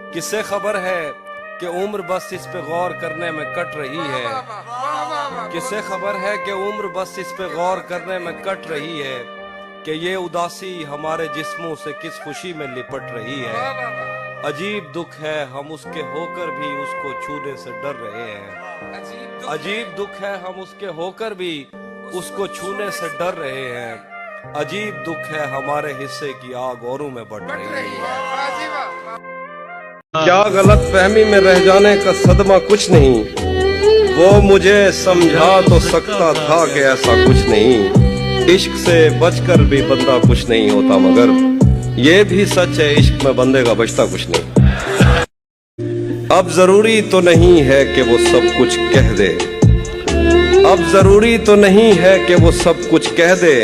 किससे खबर है कि उम्र बस इस पे गौर करने में कट रही है। किससे खबर है कि उम्र बस इस पे गौर करने में कट रही है कि ये उदासी हमारे जिस्मों से किस खुशी में लिपट रही है। अजीब दुख है हम उसके होकर भी उसको छूने से डर रहे हैं। अजीब दुख है हम उसके होकर भी उसको छूने से डर रहे हैं। अजीब दुख है हमारे हिस्से की आग औरों में बढ़ रही है। क्या गलत फहमी में रह जाने का सदमा कुछ नहीं, वो मुझे समझा तो सकता था कि ऐसा कुछ नहीं। इश्क से बचकर भी बंदा कुछ नहीं होता, मगर ये भी सच है इश्क में बंदे का बचता कुछ नहीं। अब जरूरी तो नहीं है कि वो सब कुछ कह दे, अब जरूरी तो नहीं है कि वो सब कुछ कह दे।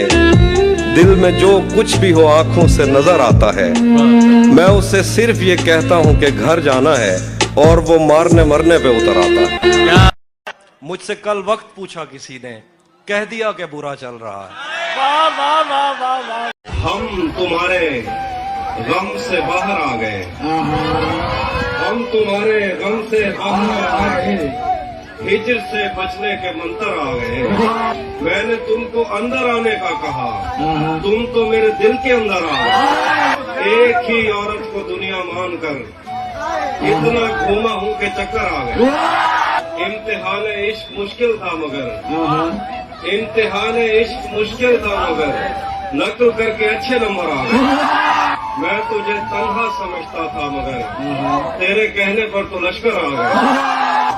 दिल में जो कुछ भी हो आंखों से नजर आता है। मैं उसे सिर्फ ये कहता हूँ कि घर जाना है और वो मारने मरने पे उतर आता है। मुझसे कल वक्त पूछा किसी ने, कह दिया कि बुरा चल रहा है। वाह वाह वाह वाह वाह। हम तुम्हारे गम से बाहर आ गए, हम तुम्हारे गम से बाहर आ गए। हिजर से बचने के मंत्र आ गए। मैंने तुमको अंदर आने का कहा, तुम तो मेरे दिल के अंदर आ गए। एक ही औरत को दुनिया मानकर इतना घूमा हूँ कि चक्कर आ गए। इम्तिहान इश्क मुश्किल था मगर, इम्तिहान इश्क मुश्किल था मगर नकल करके अच्छे नंबर आ गए। मैं तुझे तन्हा समझता था मगर तेरे कहने पर तो लश्कर आ गए।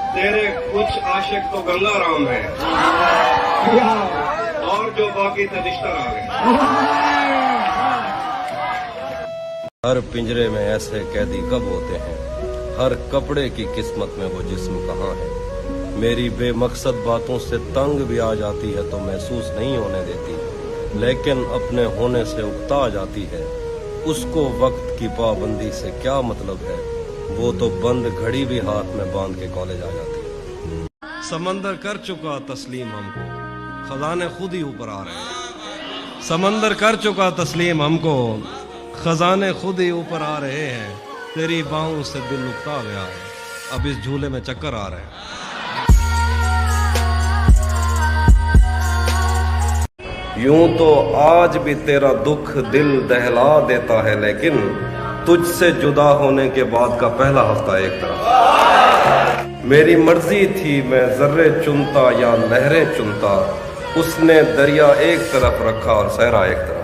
तेरे कुछ आशिक तो गंगा राम है और जो बाकी थे निश्तर आ गए। हर पिंजरे में ऐसे कैदी कब होते हैं, हर कपड़े की किस्मत में वो जिस्म कहाँ है। मेरी बेमकसद बातों से तंग भी आ जाती है तो महसूस नहीं होने देती, लेकिन अपने होने से उकता आ जाती है। उसको वक्त की पाबंदी से क्या मतलब है, वो तो बंद घड़ी भी हाथ में बांध के कॉलेज आ जाती है। समंदर कर चुका तस्लीम हमको, खजाने खुद ही ऊपर आ रहे हैं। समंदर कर चुका तस्लीम हमको, खजाने खुद ही ऊपर आ रहे हैं। तेरी बाहों से दिल उकता गया है, अब इस झूले में चक्कर आ रहे हैं। यूं तो आज भी तेरा दुख दिल दहला देता है, लेकिन तुझसे जुदा होने के बाद का पहला हफ्ता एक तरफ। मेरी मर्जी थी मैं जर्रे चुनता या लहरें चुनता, उसने दरिया एक तरफ रखा और सहरा एक तरफ।